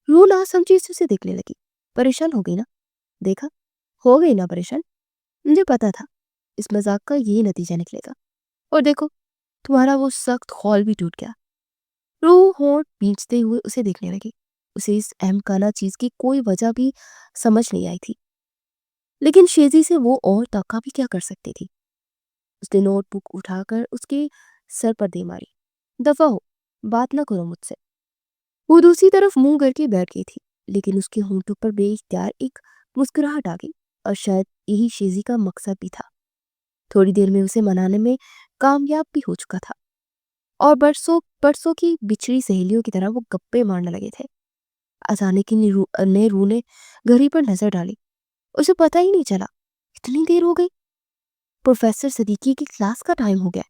A: روح نہ سمجھی سے اسے دیکھنے لگی. پریشان ہو گئی نا؟ دیکھا ہو گئی نا پریشان. مجھے پتا تھا اس مذاق کا یہی نتیجہ نکلے گا. اور دیکھو تمہارا وہ سخت خول بھی ٹوٹ گیا. روح ہونٹ بھینچتے ہوئے اسے دیکھنے لگی. اسے اس اہم کانہ چیز کی کوئی وجہ بھی سمجھ نہیں آئی تھی. لیکن شیزی سے وہ اور توقع بھی کیا کر سکتی تھی. اس نے نوٹ بک اٹھا کر اس کے سر پر دے ماری. دفع ہو, بات نہ کرو مجھ سے. وہ دوسری طرف منہ کر کے بیٹھ گئی تھی. لیکن اس کے ہونٹوں پر بے اختیار ایک مسکراہٹ آ گئی. اور شاید یہی شیزی کا مقصد بھی تھا. تھوڑی دیر میں اسے منانے میں کامیاب بھی ہو چکا تھا. اور برسوں کی بچھڑی سہیلیوں کی طرح وہ گپے مارنے لگے تھے. اچانک ہی روح نے گھڑی پر نظر ڈالی. اسے پتہ ہی نہیں چلا اتنی دیر ہو گئی. پروفیسر صدیقی کی کلاس کا ٹائم ہو گیا.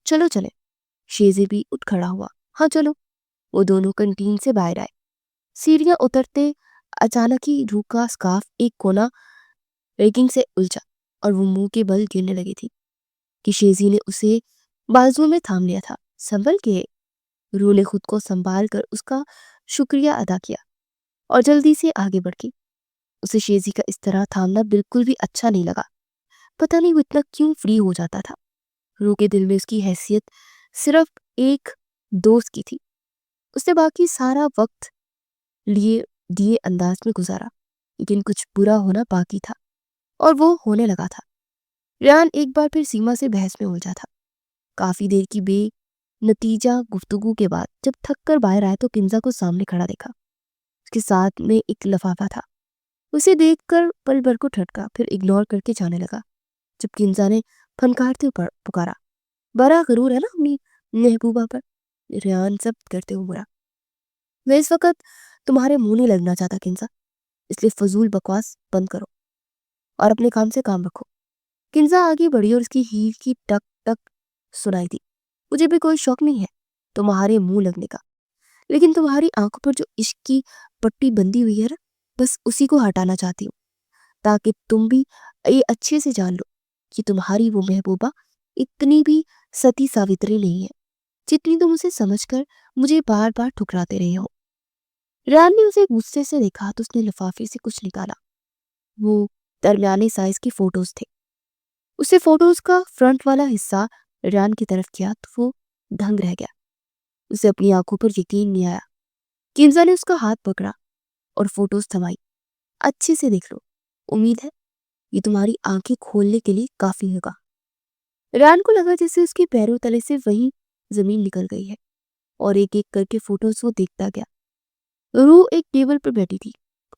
A: چلو چلے. شیزی بھی اٹھ کھڑا ہوا. ہاں چلو. وہ دونوں کنٹین سے باہر آئے. سیڑھیاں اترتے اچانک ہی روح کا سکارف ایک کونا ریگنگ سے الجھا اور وہ منہ کے بل گرنے لگی تھی کہ شیزی نے اسے بازو میں تھام لیا تھا. سنبھل کے. روح نے خود کو سنبھال کر اس کا شکریہ ادا کیا اور جلدی سے آگے بڑھ گئی. اسے شیزی کا اس طرح تھامنا بالکل بھی اچھا نہیں لگا. پتہ نہیں وہ اتنا کیوں فری ہو جاتا تھا. روح کے دل میں اس کی حیثیت صرف ایک دوست کی تھی. اس نے باقی سارا وقت دیے انداز میں گزارا. لیکن کچھ برا ہونا باقی تھا اور وہ ہونے لگا تھا. ریان ایک بار پھر سیما سے بحث میں الجھا تھا. کافی دیر کی بے نتیجہ گفتگو کے بعد جب تھک کر باہر آیا تو کنزا کو سامنے کھڑا دیکھا. اس کے ساتھ میں ایک لفافہ تھا. اسے دیکھ کر پل بھر کو ٹھٹکا, پھر اگنور کر کے جانے لگا. جب کنزا نے پھنکارتے پکارا, بڑا غرور ہے نا اپنی محبوبہ پر. ریان ضبط کرتے ہوئے بولا, میں اس وقت تمہارے منہ نہیں لگنا چاہتا کنزا, اس لیے فضول بکواس بند کرو اور اپنے کام سے کام رکھو. کنزا آگے بڑھی اور اس کی ہیل کی ٹک ٹک سنائی دی. مجھے بھی کوئی شوق نہیں ہے تمہارے منہ لگنے کا, لیکن تمہاری آنکھوں پر جو عشق کی پٹی بندھی ہوئی ہے نا, بس اسی کو ہٹانا چاہتی ہوں تاکہ تم بھی یہ اچھے سے جان لو کہ تمہاری وہ محبوبہ اتنی بھی ستی ساوتری نہیں ہے جتنی تم اسے سمجھ کر مجھے بار بار ٹھکراتے رہے ہو. ریان نے اسے غصے سے دیکھا تو اس نے لفافے سے کچھ نکالا. وہ درمیانے سائز کی فوٹوز تھے. اسے فوٹوز کا فرنٹ والا حصہ ریان کی طرف کیا تو وہ دھنگ رہ گیا. اسے اپنی آنکھوں پر یقین نہیں آیا. کنزا نے اس کا ہاتھ پکڑا اور فوٹوز تھمائی. اچھے سے دیکھ لو, امید ہے یہ تمہاری آنکھیں کھولنے کے لیے کافی ہوگا. ریان کو لگا جیسے اس کے پیروں تلے سے وہی زمین نکل گئی ہے اور ایک ایک کر کے فوٹوز وہ دیکھتا گیا. روح ایک ٹیبل پر بیٹھی تھی.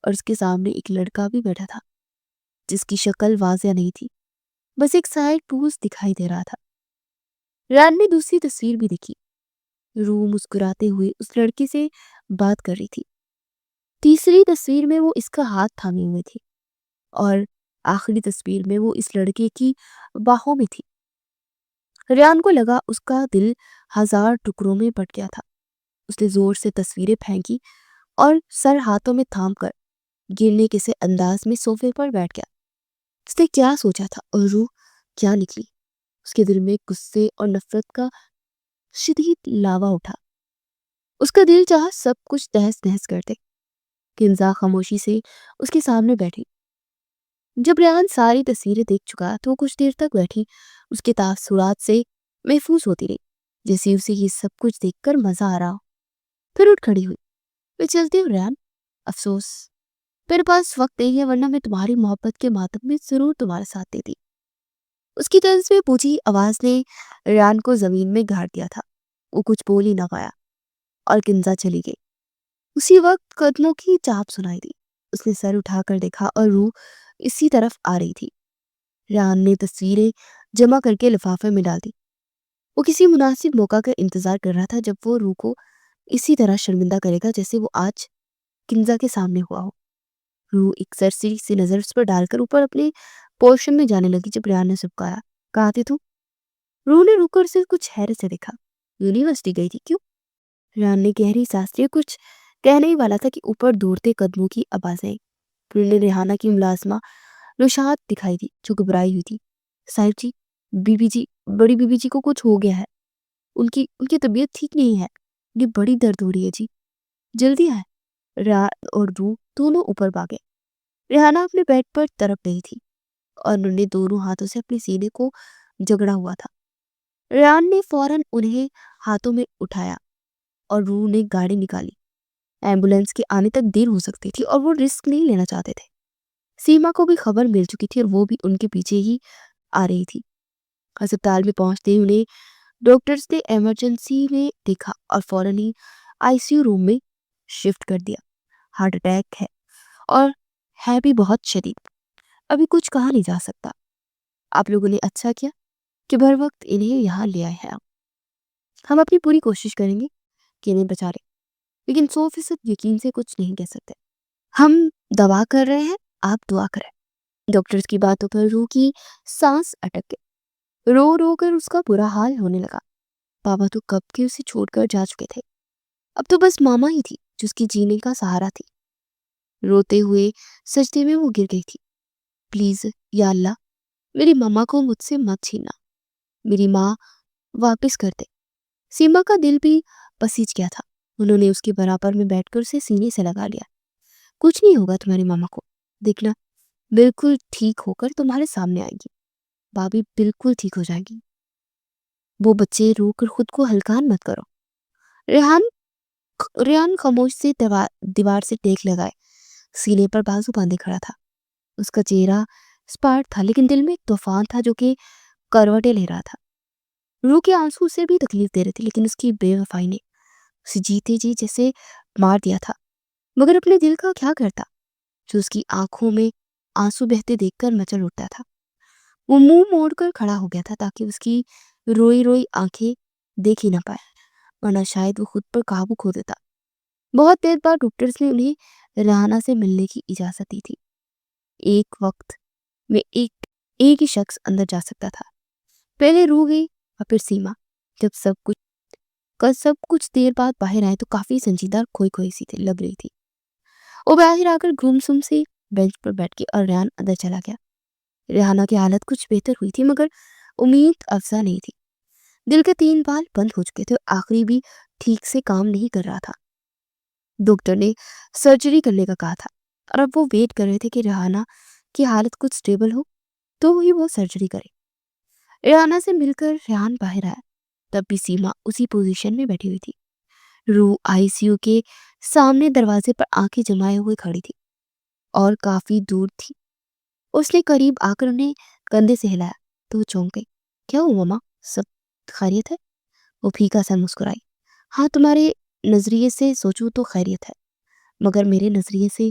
A: اور اس کے سامنے ایک لڑکا بھی بیٹھا تھا جس کی شکل واضح نہیں تھی، بس ایک سائڈ پوز دکھائی دے رہا تھا۔ ریان نے دوسری تصویر بھی دیکھی۔ روح مسکراتے ہوئے اس لڑکے سے بات کر رہی تھی۔ تیسری تصویر میں وہ اس کا ہاتھ تھامے ہوئے تھی اور آخری تصویر میں وہ اس لڑکے کی باہوں میں تھی۔ ریان کو لگا اس کا دل 1000 ٹکڑوں میں بٹ گیا تھا۔ اس نے زور سے تصویریں پھینکی اور سر ہاتھوں میں تھام کر گرنے کے سے انداز میں صوفے پر بیٹھ گیا۔ اس نے کیا سوچا تھا اور روح کیا نکلی؟ اس کے دل میں غصے اور نفرت کا شدید لاوا اٹھا۔ اس کا دل چاہا سب کچھ تہس نہس کر دے۔ کنزا خاموشی سے اس کے سامنے بیٹھی۔ جب ریان ساری تصویریں دیکھ چکا تو وہ کچھ دیر تک بیٹھی اس کے تاثرات سے محفوظ ہوتی رہی، جیسے اسے یہ سب کچھ دیکھ کر مزہ آ رہا ہو۔ پھر اٹھ کھڑی ہوئی۔ میں چلتی ہوں ریان، افسوس میرے پاس وقت نہیں ہے، ورنہ میں تمہاری محبت کے ماتم میں ضرور تمہارا ساتھ دیتی۔ اس کی طرز میں بوجھی آواز نے ریان کو زمین میں گاڑ دیا تھا۔ وہ کچھ بول ہی نہ پایا اور کنزا چلی گئی۔ اسی وقت قدموں کی چاپ سنائی دی۔ اس نے سر اٹھا کر دیکھا اور روح اسی طرف آ رہی تھی۔ ریان نے تصویریں جمع کر کے لفافے میں ڈال دی۔ وہ کسی مناسب موقع کا انتظار کر رہا تھا جب وہ روح کو اسی طرح شرمندہ کرے گا جیسے وہ آج کنزا کے سامنے ہوا ہو۔ روح ایک سرسری سی نظر اس پر ڈال کر اوپر اپنے پورشن میں جانے لگی جب ریان نے سبکایا، کہا تھی تم؟ روح نے رک کر اسے کچھ حیرت سے دیکھا۔ یونیورسٹی گئی تھی، کیوں؟ ریان نے گہری سانس لی، کچھ کہنے ہی والا تھا کہ اوپر دوڑتے قدموں کی آوازیں۔ روح نے ریحانہ کی ملازمہ نشاط دکھائی دی جو گھبرائی ہوئی تھی۔ صاحب جی، بڑی بی بی جی کو کچھ ہو گیا ہے، ان کی طبیعت ٹھیک نہیں ہے، یہ بڑی درد ہو رہی ہے جی، جلدی آئے۔ ریان اور روح دونوں اوپر بھاگے۔ ریحانہ اپنے بیڈ پر تڑپ رہی تھی اور انہوں نے دونوں ہاتھوں سے اپنے سینے کو جگڑا ہوا تھا۔ ریان نے فوراً انہیں ہاتھوں میں اٹھایا اور روح نے گاڑی نکالی۔ ایمبولینس کے آنے تک دیر ہو سکتی تھی اور وہ رسک نہیں لینا چاہتے تھے۔ سیما کو بھی خبر مل چکی تھی اور وہ بھی ان کے پیچھے ہی آ رہی تھی۔ ہسپتال میں پہنچتے ہی انہیں ڈاکٹرز نے ایمرجنسی میں دیکھا اور فوراً ہی آئی سی یو روم میں شفٹ کر دیا۔ ہارٹ اٹیک ہے اور ہے بھی بہت شدید، ابھی کچھ کہا نہیں جا سکتا۔ آپ لوگوں نے اچھا کیا کہ بھر وقت انہیں یہاں لے آئے ہیں۔ ہم اپنی پوری کوشش کریں گے کہ انہیں بچا لیں، لیکن 100% یقین سے کچھ نہیں کہہ سکتے۔ ہم دعا کر رہے ہیں، آپ دعا کریں۔ ڈاکٹرز کی باتوں پر روح کی سانس اٹک گئی۔ رو رو کر اس کا برا حال ہونے لگا۔ بابا تو کب کے اسے چھوڑ کر جا چکے تھے، اب تو بس ماما ہی تھی جو اس کی جینے کا سہارا تھی۔ روتے ہوئے سجدے میں وہ گر گئی تھی۔ پلیز یا اللہ، میری ماما کو مجھ سے مت چھینا، میری ماں واپس کر دے۔ سیما کا دل بھی پسیج گیا تھا۔ انہوں نے اس کے برابر میں بیٹھ کر اسے سینے سے لگا لیا۔ کچھ نہیں ہوگا تمہاری ماما کو، دیکھنا بالکل ٹھیک ہو کر تمہارے سامنے آئے گی، بابی بالکل ٹھیک ہو جائے گی۔ وہ بچے رو کر خود کو ہلکان مت کرو۔ ریان خاموش سے دیوار سے ٹیک لگائے سینے پر بازو باندھے کھڑا تھا۔ اس کا چہرہ اسپاٹ تھا لیکن دل میں ایک طوفان تھا جو کہ کروٹیں لے رہا تھا۔ روح کے آنسو اسے بھی تکلیف دے رہے تھے لیکن اس کی بے وفائی نے اسے جیتے جی جیسے مار دیا تھا۔ مگر اپنے دل کا کیا کرتا جو اس کی آنکھوں میں آنسو بہتے دیکھ کر مچل اٹھتا تھا۔ وہ منہ موڑ کر کھڑا ہو گیا تھا تاکہ اس کی روئی روئی آنکھیں دیکھ ہی نہ پائے، ورنہ شاید وہ خود پر قابو کھو دیتا۔ بہت دیر بعد ڈاکٹرز نے انہیں ریحانہ سے ملنے کی اجازت دی تھی۔ ایک وقت میں ایک ہی شخص اندر جا سکتا تھا۔ پہلے روح گئی اور پھر سیما۔ جب سب کچھ دیر بعد باہر آئے تو کافی سنجیدہ اور کھوئی کھوئی سی لگ رہی تھی۔ وہ باہر آ کر گم سم سے بینچ پر بیٹھ گئی اور ریان اندر چلا گیا۔ ریحانہ کی حالت کچھ بہتر ہوئی تھی مگر امید افزا نہیں تھی۔ دل کے 3 بال بند ہو چکے تھے اور آخری بھی ٹھیک سے کام نہیں کر رہا تھا۔ ڈاکٹر نے سرجری کرنے کا کہا تھا اور اب وہ ویٹ کر رہے تھے کہ ریحانہ کی حالت کچھ سٹیبل ہو تو ہی وہ سرجری کرے۔ ریحانہ سے مل کر ریحان باہر آیا، تب بھی سیما اسی پوزیشن میں بیٹھی ہوئی تھی۔ روح آئی سی یو کے سامنے دروازے پر آنکھیں جمائے ہوئے کھڑی تھی اور کافی دور تھی۔ اس نے قریب آ کر انہیں کندھے سے ہلایا تو وہ چونک گئی۔ کیا ہوا ماما، سب خیریت ہے؟ وہ پھیکا سا مسکرائی۔ ہاں، تمہارے نظریے سے سوچوں تو خیریت ہے، مگر میرے نظریے سے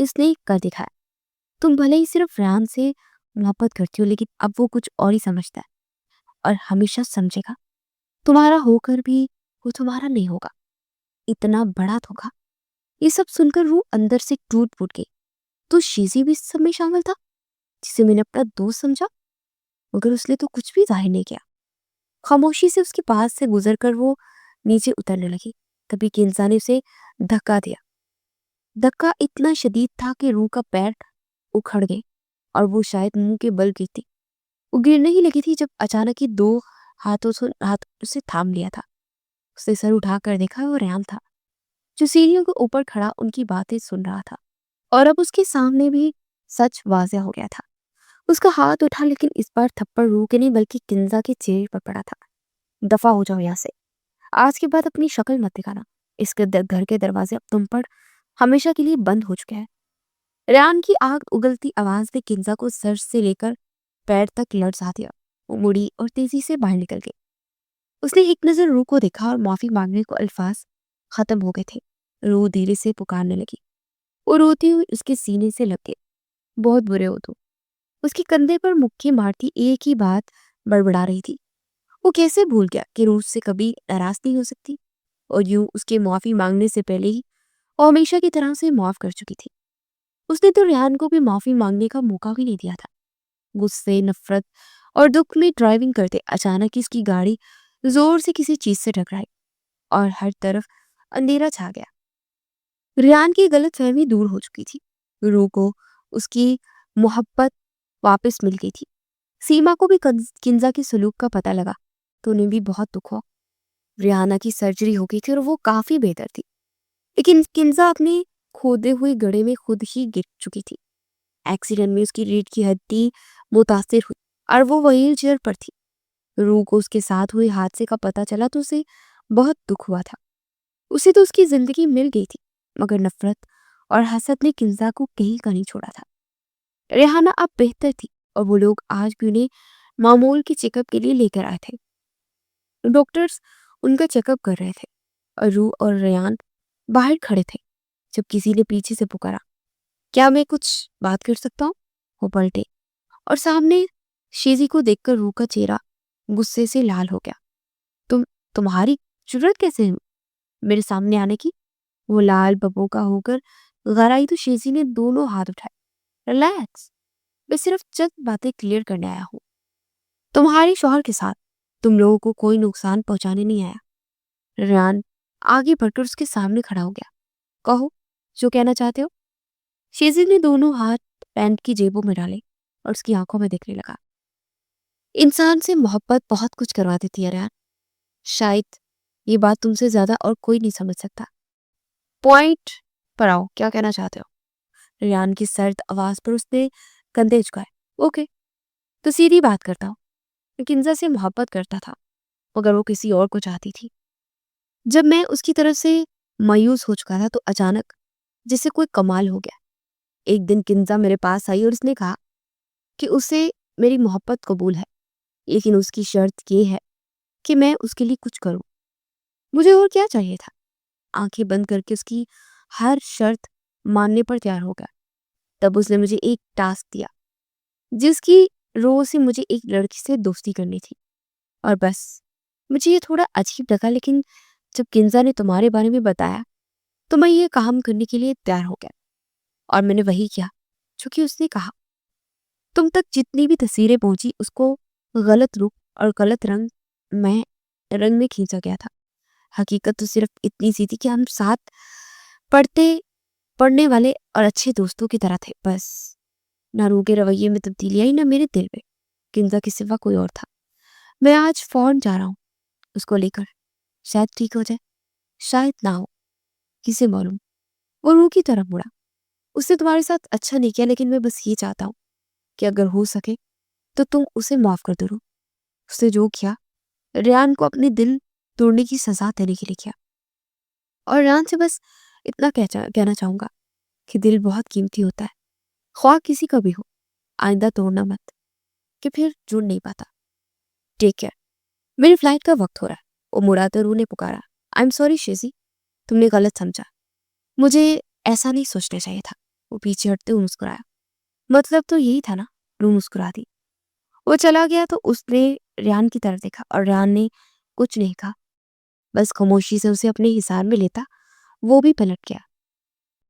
A: اس نے کر دکھایا. تم بھلے ہی صرف ریان سے محبت کرتی ہو لیکن اب وہ کچھ اور ہی سمجھتا ہے اور ہمیشہ سمجھے گا. تمہارا ہو کر بھی وہ تمہارا نہیں ہوگا. اتنا بڑا دھوکا. یہ سب سن کر روح اندر سے ٹوٹ پھوٹ گئی. تو شیزی بھی اس سب میں شامل تھا جسے میں نے اپنا دوست سمجھا، مگر اس نے تو کچھ بھی ظاہر نہیں کیا. خاموشی سے اس کے پاس سے گزر کر وہ نیچے اترنے لگی. تبھی کنزا نے اسے دھکا دیا. دھکا اتنا شدید تھا کہ روح کا پیر اکھڑ گئے اور وہ شاید منہ کے بل گرتی. وہ گرنے ہی لگی تھی جب اچانک ہی 2 ہاتھوں سے تھام لیا تھا. اس نے سر اٹھا کر دیکھا وہ ریان تھا جو سیڑھیوں کے اوپر کھڑا ان کی باتیں سن رہا تھا. اور اب اس کے سامنے بھی سچ واضح ہو گیا تھا. اس کا ہاتھ اٹھا لیکن اس بار تھپڑ روح کے نہیں بلکہ کنزا کے چہرے پر پڑا تھا. دفع ہو جاؤ یہاں سے. آج کے بعد اپنی شکل مت دکھانا. اس کے گھر کے دروازے اب تم پر ہمیشہ کے لیے بند ہو چکے ہیں. ریان کی آگ اگلتی آواز نے کنزا کو سر سے لے کر پیر تک لرزا دیا. وہ مڑی اور تیزی سے باہر نکل گئی. اس نے ایک نظر روح کو دیکھا اور معافی مانگنے کو الفاظ ختم ہو گئے تھے. روح دھیرے سے پکارنے لگی. وہ روتی ہوئی اس کے سینے سے لگ گئی. بہت برے ہو تو. اس کے کندھے پر مکھی مارتی ایک ہی بات بڑبڑا رہی تھی. وہ کیسے بھول گیا کہ روح سے کبھی ناراض نہیں ہو سکتی اور یوں اس کے معافی مانگنے سے پہلے ہی وہ ہمیشہ کی طرح سے معاف کر چکی تھی. اس نے تو ریان کو بھی معافی مانگنے کا موقع بھی نہیں دیا تھا. غصے، نفرت اور دکھ میں ڈرائیونگ کرتے اچانک اس کی گاڑی زور سے کسی چیز سے ٹکرائی اور ہر طرف اندھیرا چھا گیا. ریان کی غلط فہمی دور ہو چکی تھی. روح کو اس کی محبت واپس مل گئی تھی. سیما کو بھی کنزا کی سلوک کا پتہ لگا تو انہیں بھی بہت دکھ ہوا. ریحانہ کی سرجری ہو گئی تھی اور وہ کافی بہتر تھی لیکن کنزا اپنے کھودے ہوئے گڑھے میں خود ہی گر چکی تھی. ایکسیڈنٹ میں اس کی ریڑھ کی ہڈی متاثر ہوئی اور وہ وہیل چیئر پر تھی. روح کو اس کے ساتھ ہوئے حادثے کا پتہ چلا تو اسے بہت دکھ ہوا تھا. اسے تو اس کی زندگی مل گئی تھی مگر نفرت اور حسد نے کنزا کو کہیں کا نہیں چھوڑا تھا. ریحانہ اب بہتر تھی اور وہ لوگ آج بھی انہیں معمول کے چیک اپ کے لیے لے کر آئے تھے. ڈاکٹرز ان کا چیک اپ کر رہے تھے اور روح اور ریان باہر کھڑے تھے جب کسی نے پیچھے سے پکارا، کیا میں کچھ بات کر سکتا ہوں؟ وہ پلٹے اور سامنے شیزی کو دیکھ کر روح کا چہرہ غصے سے لال ہو گیا. تمہاری جرت کیسے میرے سامنے آنے کی؟ وہ لال ببو کا ہو کر غیر آئی تو شیزی نے دونوں ہاتھ اٹھائے. ریلیکس، میں صرف چند باتیں کلیئر کرنے آیا ہوں. تمہارے شوہر کے ساتھ تم لوگوں کو کوئی نقصان پہنچانے نہیں آیا. ریان آگے بڑھ کر اس کے سامنے کھڑا ہو گیا. کہو جو کہنا چاہتے ہو. شیزی نے دونوں ہاتھ پینٹ کی جیبوں میں ڈالے اور اس کی آنکھوں میں دیکھنے لگا. انسان سے محبت بہت کچھ کروا دیتی ہے ریان. شاید یہ بات تم سے زیادہ اور کوئی نہیں سمجھ سکتا. پوائنٹ پر آؤ، کیا کہنا چاہتے ہو؟ ریان کی سرد آواز پر اس نے کندھے جھکائے. اوکے تو سیدھی بات کرتا ہوں. کنزا سے محبت کرتا تھا مگر وہ کسی اور کو چاہتی تھی. جب میں اس کی طرف سے مایوس ہو چکا تھا تو اچانک جسے کوئی کمال ہو گیا. ایک دن کنزا میرے پاس آئی اور اس نے کہا کہ اسے میری محبت قبول ہے لیکن اس کی شرط یہ ہے کہ میں اس کے لیے کچھ کروں. مجھے اور کیا چاہیے تھا؟ آنکھیں بند کر کے اس کی ہر شرط ماننے پر تیار ہو گیا. تب اس نے مجھے ایک ٹاسک دیا جس کی روح سے مجھے ایک لڑکی سے دوستی کرنی تھی. اور بس مجھے یہ تھوڑا عجیب لگا لیکن جب کنزا نے تمہارے بارے میں بتایا تو میں یہ کام کرنے کے لیے تیار ہو گیا اور میں نے وہی کیا جو کہ اس نے کہا. تم تک جتنی بھی تصویریں پہنچی اس کو غلط روپ اور غلط رنگ میں کھینچا گیا تھا. حقیقت تو صرف اتنی سی تھی کہ ہم ساتھ پڑھنے والے اور اچھے دوستوں کی طرح تھے. بس نہ روح کے رویے میں تبدیلی آئی نہ میرے دل میں کنزا کے سوا کوئی اور تھا. میں آج فوراً جا رہا ہوں اس کو لے کر. شاید ٹھیک ہو جائے، شاید نہ ہو، کسے معلوم. وہ روح کی طرف مڑا. اس نے تمہارے ساتھ اچھا نہیں کیا لیکن میں بس یہ چاہتا ہوں کہ اگر ہو سکے تو تم اسے معاف کر دو. روح اس نے جو کیا ریان کو اپنے دل توڑنے کی سزا دینے کے لیے کیا. اور ریان سے بس اتنا کہنا چاہوں گا کہ دل بہت قیمتی ہوتا ہے، خواہ کسی کا بھی ہو. آئندہ توڑنا مت کہ پھر جڑ نہیں پاتا. Take care. میری فلائٹ کا وقت ہو رہا ہے. وہ مڑا تو روح نے پکارا. آئی ایم سوری شیزی، تم نے غلط سمجھا. مجھے ایسا نہیں سوچنا چاہیے تھا. وہ پیچھے ہٹتے ہوئے مسکرایا۔ مطلب تو یہی تھا نا، روح مسکرا دی۔ وہ چلا گیا تو اس نے ریان کی طرف دیکھا اور ریان نے کچھ نہیں کہا، بس خاموشی سے اسے اپنے حصار میں لیتا وہ بھی پلٹ گیا۔